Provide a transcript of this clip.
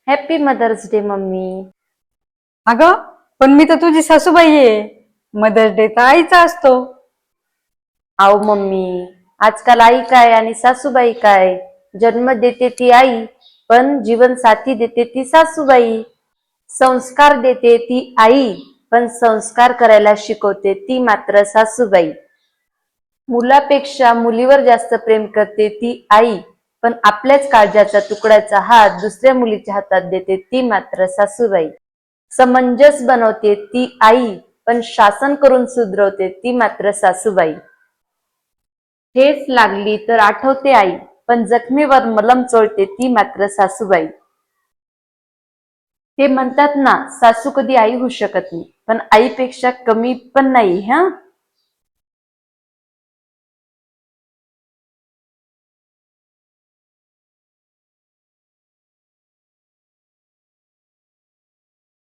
Happy mother's day mummy. अगं पण मी तर तुझी सासूबाई आहे. मदर्स डे तर आईचा असतो. आओ मम्मी, आजकाल आई काय आणि सासूबाई काय? जन्म देते ती आई, पण जीवन साथी देते ती सासूबाई. संस्कार देते ती आई, पण संस्कार करायला शिकवते ती मात्र सासूबाई. मुलापेक्षा मुलीवर जास्त प्रेम करते ती आई, पण आपल्याच काळजाचा तुकड्याचा हात दुसऱ्या मुलीच्या हातात देते ती मात्र सासूबाई. समंजस बनवते ती आई, पण शासन करून सुधरवते ती मात्र सासूबाई. ठेच लागली तर आठवते आई, पण जखमीवर मलम चोळते ती मात्र सासूबाई. ते म्हणतात ना, सासू कधी आई होऊ शकत नाही, पण आईपेक्षा कमी पण नाही.